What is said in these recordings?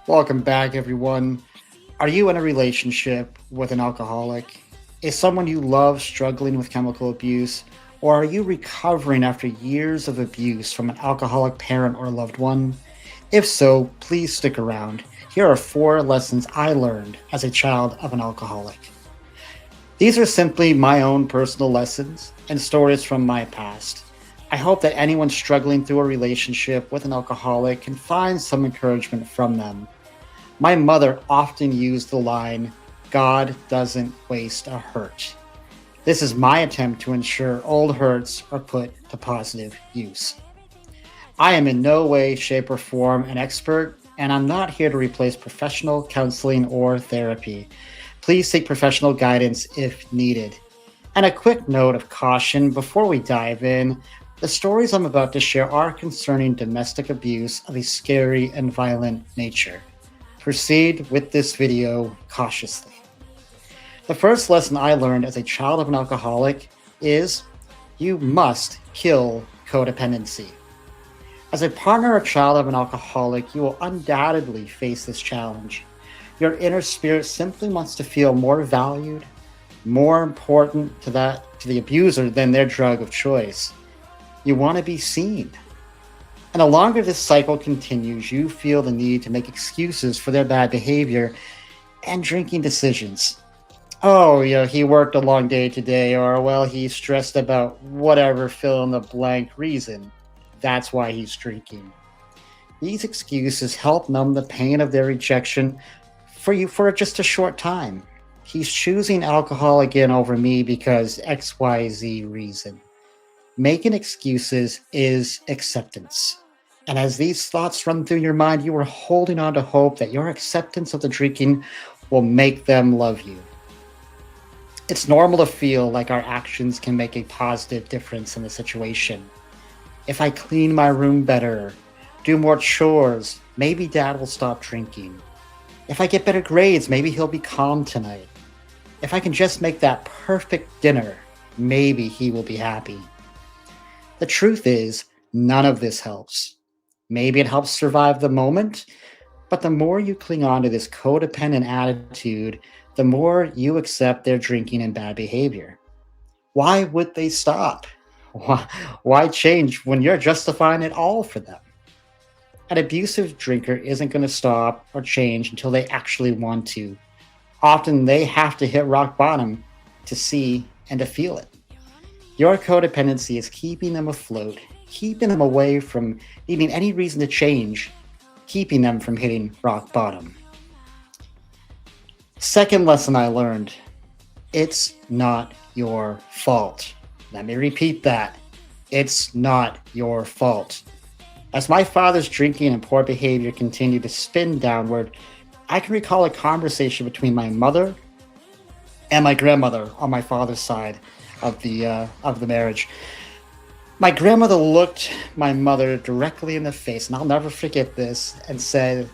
Welcome back, everyone. Are you in a relationship with an alcoholic? Is someone you love struggling with chemical abuse? Or are you recovering after years of abuse from an alcoholic parent or loved one? If so, please stick around. Here are 4 lessons I learned as a child of an alcoholic. These are simply my own personal lessons and stories from my past. I hope that anyone struggling through a relationship with an alcoholic can find some encouragement from them. My mother often used the line, God doesn't waste a hurt. This is my attempt to ensure old hurts are put to positive use. I am in no way, shape, or form an expert, and I'm not here to replace professional counseling or therapy. Please seek professional guidance if needed. And a quick note of caution before we dive in, the stories I'm about to share are concerning domestic abuse of a scary and violent nature. Proceed with this video cautiously. The first lesson I learned as a child of an alcoholic is you must kill codependency. As a partner or child of an alcoholic, you will undoubtedly face this challenge. Your inner spirit simply wants to feel more valued, more important to the abuser than their drug of choice. You want to be seen. And the longer this cycle continues, you feel the need to make excuses for their bad behavior and drinking decisions. Oh, he worked a long day today, or well, he's stressed about whatever fill in the blank reason. That's why he's drinking. These excuses help numb the pain of their rejection for you for just a short time. He's choosing alcohol again over me because XYZ reason. Making excuses is acceptance. And as these thoughts run through your mind, you are holding on to hope that your acceptance of the drinking will make them love you. It's normal to feel like our actions can make a positive difference in the situation. If I clean my room better, do more chores, maybe dad will stop drinking. If I get better grades, maybe he'll be calm tonight. If I can just make that perfect dinner, maybe he will be happy. The truth is, none of this helps. Maybe it helps survive the moment, but the more you cling on to this codependent attitude, the more you accept their drinking and bad behavior. Why would they stop? Why change when you're justifying it all for them? An abusive drinker isn't going to stop or change until they actually want to. Often they have to hit rock bottom to see and to feel it. Your codependency is keeping them afloat, keeping them away from needing any reason to change, keeping them from hitting rock bottom. Second lesson I learned, it's not your fault. Let me repeat that. It's not your fault. As my father's drinking and poor behavior continued to spin downward, I can recall a conversation between my mother and my grandmother on my father's side of the marriage. My grandmother looked my mother directly in the face, and I'll never forget this, and said,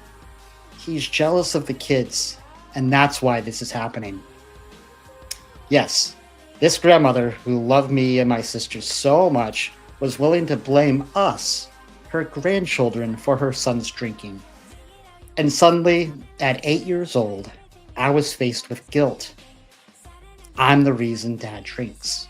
"He's jealous of the kids, and that's why this is happening." Yes, this grandmother, who loved me and my sisters so much, was willing to blame us, her grandchildren, for her son's drinking. And suddenly, at 8 years old, I was faced with guilt. I'm the reason dad drinks.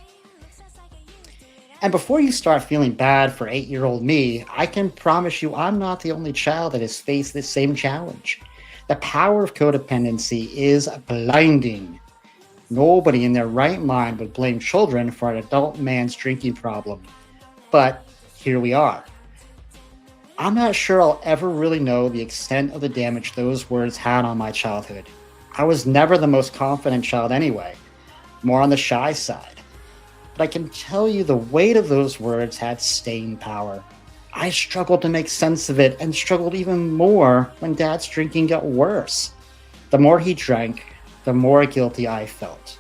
And before you start feeling bad for 8-year-old me, I can promise you I'm not the only child that has faced this same challenge. The power of codependency is blinding. Nobody in their right mind would blame children for an adult man's drinking problem. But here we are. I'm not sure I'll ever really know the extent of the damage those words had on my childhood. I was never the most confident child anyway, more on the shy side. But I can tell you the weight of those words had staying power. I struggled to make sense of it and struggled even more when Dad's drinking got worse. The more he drank, the more guilty I felt.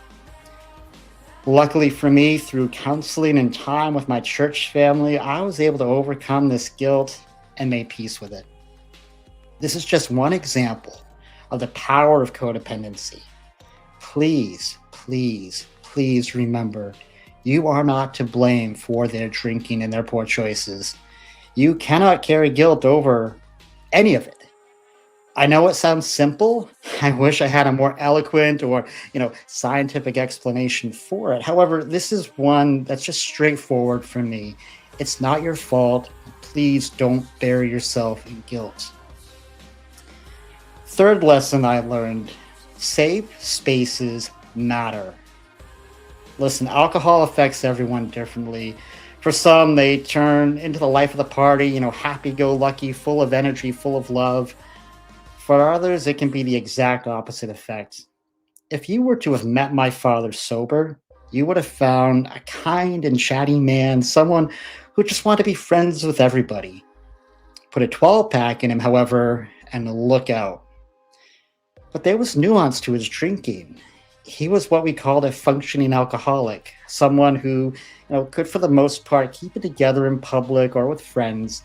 Luckily for me, through counseling and time with my church family, I was able to overcome this guilt and made peace with it. This is just one example of the power of codependency. Please, please, please remember, you are not to blame for their drinking and their poor choices. You cannot carry guilt over any of it. I know it sounds simple. I wish I had a more eloquent or, scientific explanation for it. However, this is one that's just straightforward for me. It's not your fault. Please don't bury yourself in guilt. Third lesson I learned: safe spaces matter. Listen, alcohol affects everyone differently. For some, they turn into the life of the party, happy go lucky, full of energy, full of love. For others, it can be the exact opposite effect. If you were to have met my father sober, you would have found a kind and chatty man, someone who just wanted to be friends with everybody. Put a 12 pack in him, however, and look out. But there was nuance to his drinking. He was what we called a functioning alcoholic, someone who, could for the most part keep it together in public or with friends.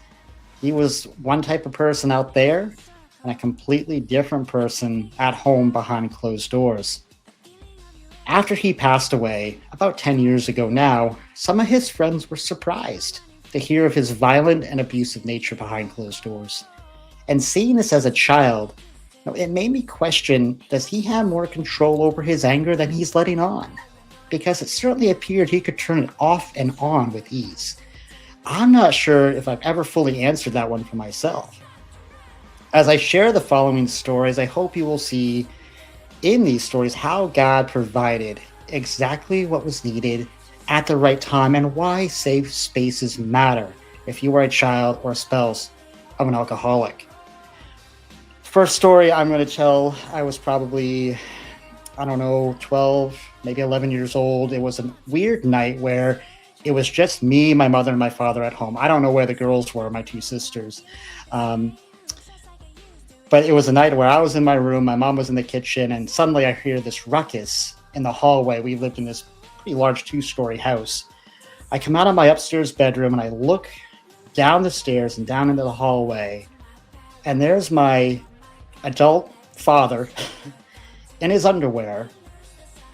He was one type of person out there and a completely different person at home behind closed doors. After he passed away, about 10 years ago now, some of his friends were surprised to hear of his violent and abusive nature behind closed doors. And seeing this as a child, it made me question, does he have more control over his anger than he's letting on? Because it certainly appeared he could turn it off and on with ease. I'm not sure if I've ever fully answered that one for myself. As I share the following stories, I hope you will see in these stories how God provided exactly what was needed at the right time and why safe spaces matter if you are a child or a spouse of an alcoholic. First story I'm going to tell, I was probably, 12, maybe 11 years old. It was a weird night where it was just me, my mother, and my father at home. I don't know where the girls were, my two sisters. But it was a night where I was in my room, my mom was in the kitchen, and suddenly I hear this ruckus in the hallway. We lived in this pretty large 2-story house. I come out of my upstairs bedroom and I look down the stairs and down into the hallway, and there's my adult father in his underwear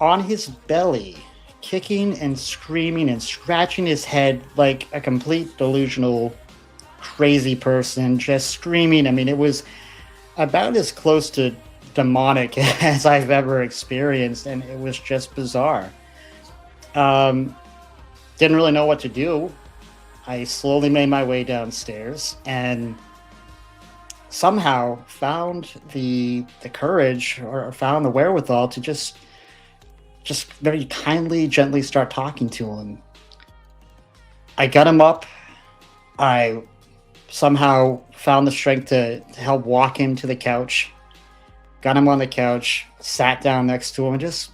on his belly, kicking and screaming and scratching his head like a complete delusional, crazy person, just screaming. I mean, it was about as close to demonic as I've ever experienced, and it was just bizarre. Didn't really know what to do. I slowly made my way downstairs and somehow found the courage or found the wherewithal to just very kindly, gently start talking to him. I got him up. I somehow found the strength to help walk him to the couch, got him on the couch, sat down next to him, and just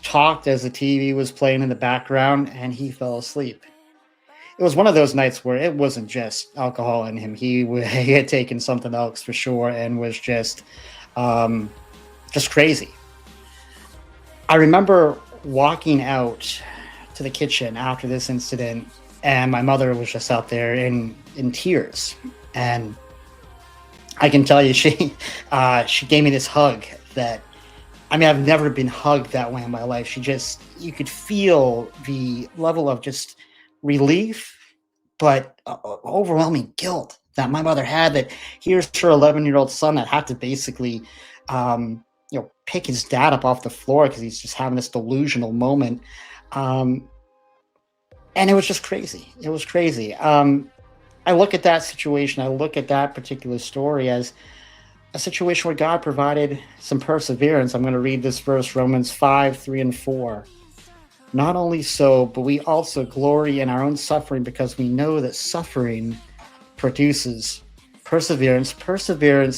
talked as the TV was playing in the background, and he fell asleep. It was one of those nights where it wasn't just alcohol in him. He had taken something else for sure and was just crazy. I remember walking out to the kitchen after this incident, and my mother was just out there in tears. And I can tell you, she gave me this hug that, I mean, I've never been hugged that way in my life. You could feel the level of just relief, but overwhelming guilt that my mother had, that here's her 11-year-old son that had to basically, pick his dad up off the floor because he's just having this delusional moment. And it was just crazy. It was crazy. I look at that situation, I look at that particular story as a situation where God provided some perseverance. I'm going to read this verse, Romans 5:3-4. Not only so, but we also glory in our own suffering because we know that suffering produces perseverance,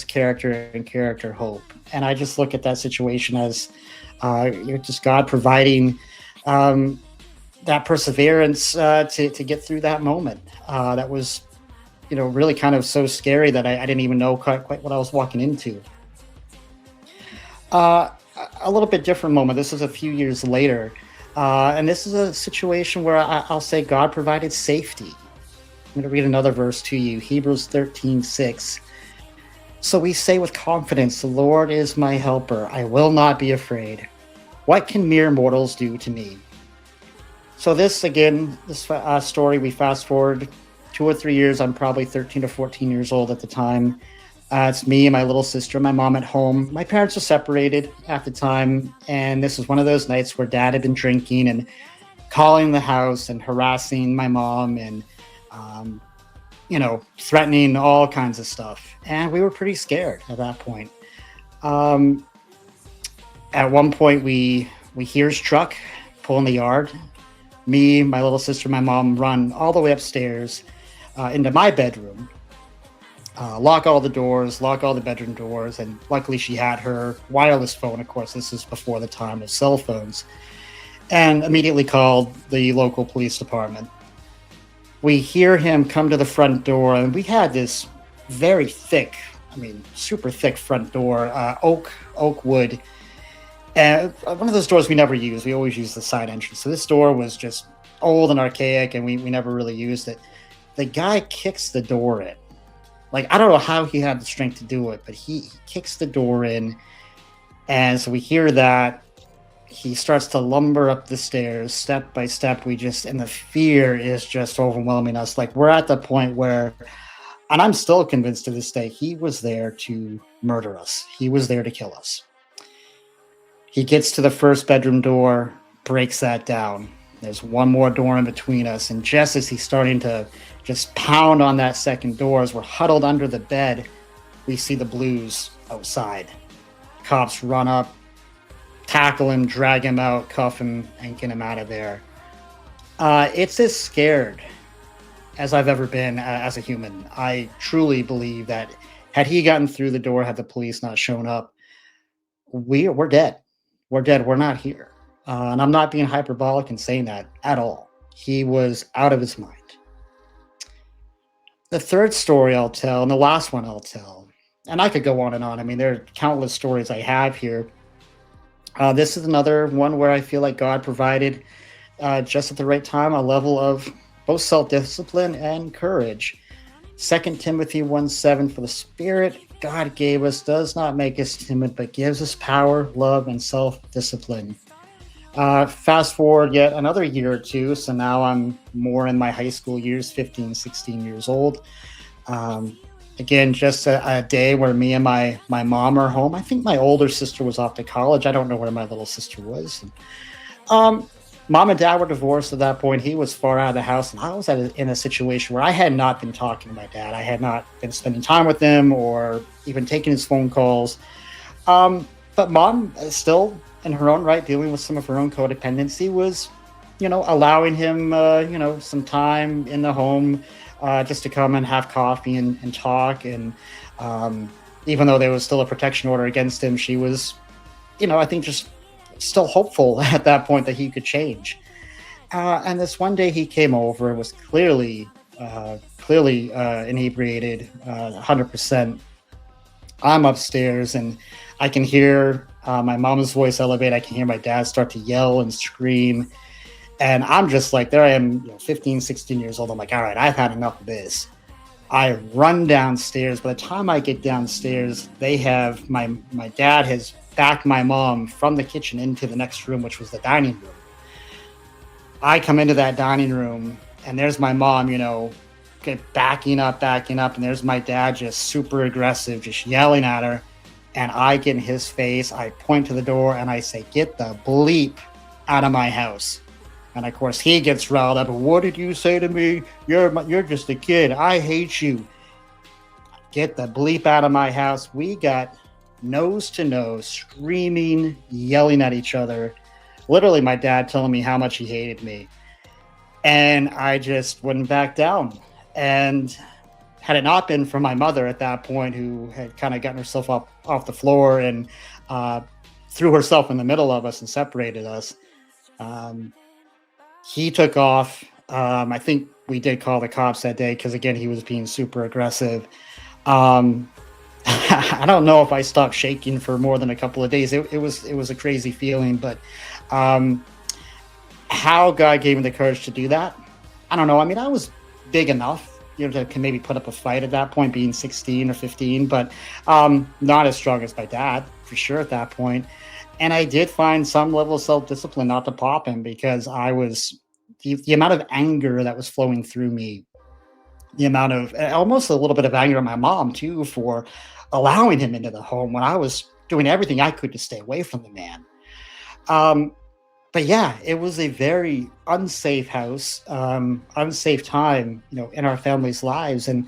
character, and character, hope. And I just look at that situation as just God providing that perseverance to get through that moment. That was, really kind of so scary that I didn't even know quite what I was walking into. A little bit different moment. This is a few years later. And this is a situation where I'll say God provided safety. I'm going to read another verse to you, Hebrews 13:6. So we say with confidence, the Lord is my helper. I will not be afraid. What can mere mortals do to me? So this story, we fast forward 2 or 3 years. I'm probably 13 to 14 years old at the time. It's me and my little sister and my mom at home. My parents were separated at the time, and this was one of those nights where dad had been drinking and calling the house and harassing my mom and, um, threatening all kinds of stuff. And we were pretty scared at that point. Um, at one point, we hear his truck pull in the yard. Me, my little sister, my mom run all the way upstairs into my bedroom, lock all the doors, lock all the bedroom doors, and luckily she had her wireless phone. Of course, this is before the time of cell phones, and immediately called the local police department. We hear him come to the front door, and we had this very thick, I mean, super thick front door, oak wood, and one of those doors we never use. We always use the side entrance. So this door was just old and archaic, and we never really used it. The guy kicks the door in. Like, I don't know how he had the strength to do it, but he kicks the door in. And so we hear that. He starts to lumber up the stairs step by step. And the fear is just overwhelming us. Like, we're at the point where, and I'm still convinced to this day, he was there to murder us. He was there to kill us. He gets to the first bedroom door, breaks that down. There's one more door in between us. And just as he's starting to just pound on that second door, as we're huddled under the bed, we see the blues outside. Cops run up, tackle him, drag him out, cuff him, and get him out of there. It's as scared as I've ever been as a human. I truly believe that had he gotten through the door, had the police not shown up, we're dead. We're dead. We're not here. And I'm not being hyperbolic in saying that at all. He was out of his mind. The third story I'll tell, and the last one I'll tell, and I could go on and on. I mean, there are countless stories I have here. This is another one where I feel like God provided just at the right time a level of both self-discipline and courage. 2 Timothy 1:7, for the spirit God gave us does not make us timid, but gives us power, love, and self-discipline. Fast forward yet another year or two. So now I'm more in my high school years, 15, 16 years old. Um, Again, just a day where me and my mom are home. I think my older sister was off to college. I don't know where my little sister was. Um, Mom and dad were divorced at that point. He was far out of the house, and I was in a situation where I had not been talking to my dad. I had not been spending time with him or even taking his phone calls. But mom, still in her own right, dealing with some of her own codependency, was, allowing him, some time in the home, just to come and have coffee and talk. And um, even though there was still a protection order against him, she was, I think just still hopeful at that point that he could change. And this one day he came over and was clearly inebriated, 100%. I'm upstairs and I can hear my mom's voice elevate. I can hear my dad start to yell and scream. And I'm just like, there I am, 15, 16 years old. I'm like, all right, I've had enough of this. I run downstairs. By the time I get downstairs, they have my dad has backed my mom from the kitchen into the next room, which was the dining room. I come into that dining room and there's my mom, backing up, and there's my dad just super aggressive, just yelling at her. And I get in his face. I point to the door and I say, "Get the bleep out of my house." And of course, he gets riled up. "What did you say to me? You're just a kid. I hate you. Get the bleep out of my house." We got nose to nose, screaming, yelling at each other. Literally, my dad telling me how much he hated me. And I just wouldn't back down. And had it not been for my mother at that point, who had kind of gotten herself up off the floor and uh, threw herself in the middle of us and separated us, um, he took off. I think we did call the cops that day because, again, he was being super aggressive. Um, I don't know if I stopped shaking for more than a couple of days. It was a crazy feeling, but um, how God gave me the courage to do that, I don't know. I mean, I was big enough, to can maybe put up a fight at that point, being 16 or 15, but not as strong as my dad for sure at that point. And I did find some level of self discipline not to pop him because the amount of anger that was flowing through me, the amount of almost a little bit of anger at my mom too for, allowing him into the home when I was doing everything I could to stay away from the man. Um, but yeah, it was a very unsafe house, unsafe time, in our family's lives. And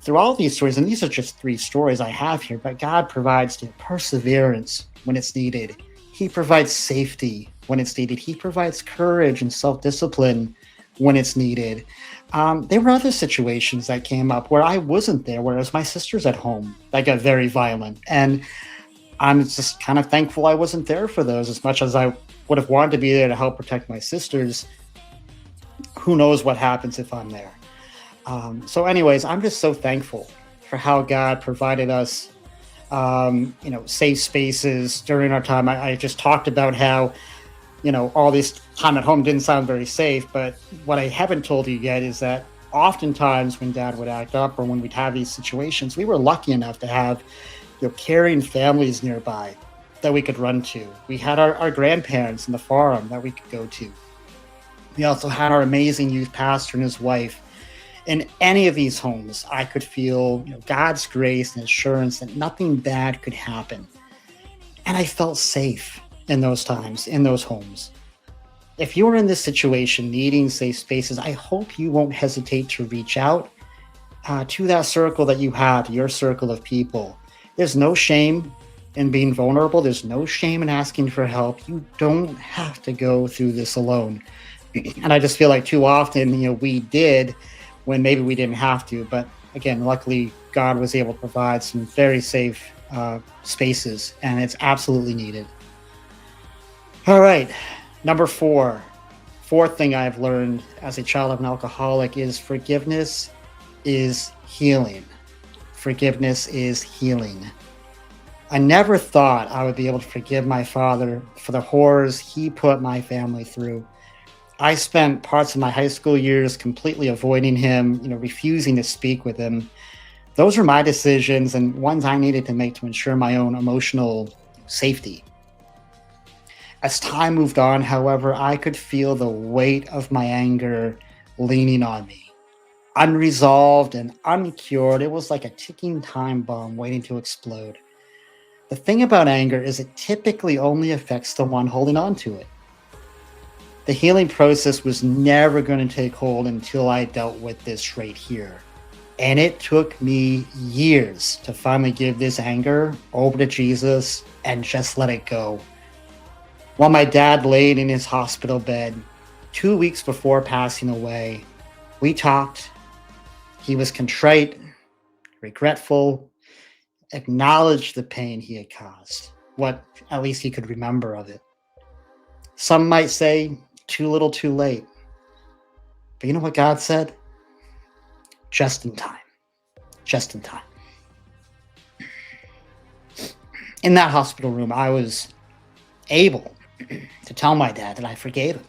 through all these stories, and these are just three stories I have here, but God provides perseverance when it's needed. He provides safety when it's needed. He provides courage and self-discipline when it's needed. There were other situations that came up where I wasn't there, whereas my sister's at home that got very violent. And I'm just kind of thankful I wasn't there for those as much as I would have wanted to be there to help protect my sisters. Who knows what happens if I'm there? So, anyways, I'm just so thankful for how God provided us, safe spaces during our time. I just talked about how, all this time at home didn't sound very safe. But what I haven't told you yet is that oftentimes when Dad would act up or when we'd have these situations, we were lucky enough to have, caring families nearby that we could run to. We had our grandparents in the farm that we could go to. We also had our amazing youth pastor and his wife. In any of these homes, I could feel God's grace and assurance that nothing bad could happen. And I felt safe in those times, in those homes. If you're in this situation needing safe spaces, I hope you won't hesitate to reach out to that circle that you have, your circle of people. There's no shame in being vulnerable. There's no shame in asking for help. You don't have to go through this alone. And I just feel like too often, we did when maybe we didn't have to. But again, luckily, God was able to provide some very safe spaces, and it's absolutely needed. All right, number four. Fourth thing I've learned as a child of an alcoholic is forgiveness is healing. Forgiveness is healing. I never thought I would be able to forgive my father for the horrors he put my family through. I spent parts of my high school years completely avoiding him, refusing to speak with him. Those were my decisions and ones I needed to make to ensure my own emotional safety. As time moved on, however, I could feel the weight of my anger leaning on me. Unresolved and uncured, it was like a ticking time bomb waiting to explode. The thing about anger is it typically only affects the one holding on to it. The healing process was never going to take hold until I dealt with this right here. And it took me years to finally give this anger over to Jesus and just let it go. While my dad laid in his hospital bed 2 weeks before passing away, we talked. He was contrite, regretful, acknowledged the pain he had caused, what at least he could remember of it. Some might say, too little, too late. But you know what God said? Just in time. Just in time. In that hospital room, I was able to tell my dad that I forgave him.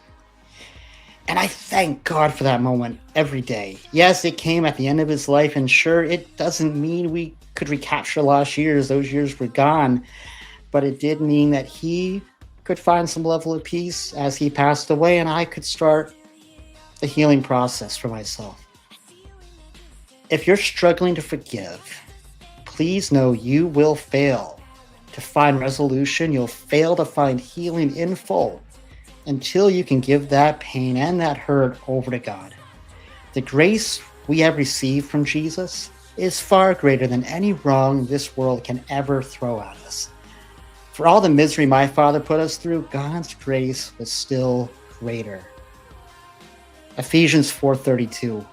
And I thank God for that moment every day. Yes, it came at the end of his life, and sure, it doesn't mean we could recapture lost years. Those years were gone. But it did mean that he could find some level of peace as he passed away, and I could start the healing process for myself. If you're struggling to forgive, please know you will fail to find resolution. You'll fail to find healing in full until you can give that pain and that hurt over to God. The grace we have received from Jesus is far greater than any wrong this world can ever throw at us. For all the misery my father put us through, God's grace was still greater. Ephesians 4:32.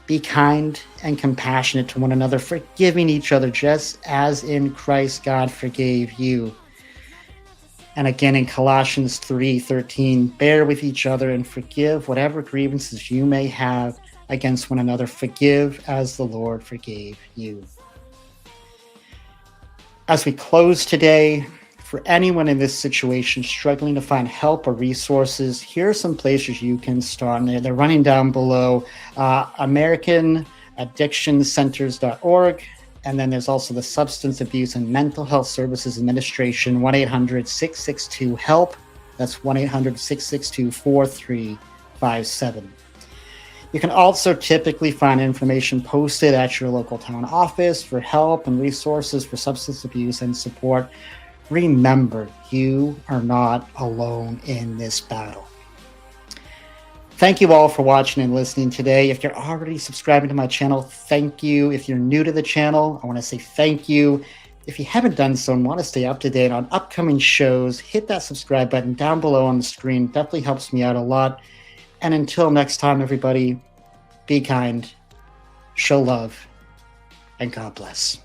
Be kind and compassionate to one another, forgiving each other just as in Christ God forgave you. And again in Colossians 3:13, bear with each other and forgive whatever grievances you may have against one another. Forgive as the Lord forgave you. As we close today, for anyone in this situation struggling to find help or resources, here are some places you can start. And they're running down below. AmericanAddictionCenters.org. And then there's also the Substance Abuse and Mental Health Services Administration, 1-800-662-HELP. That's 1-800-662-4357. You can also typically find information posted at your local town office for help and resources for substance abuse and support. Remember, you are not alone in this battle. Thank you all for watching and listening today. If you're already subscribing to my channel, thank you. If you're new to the channel, I want to say thank you. If you haven't done so and want to stay up to date on upcoming shows, hit that subscribe button down below on the screen. Definitely helps me out a lot. And until next time, everybody, be kind, show love, and God bless.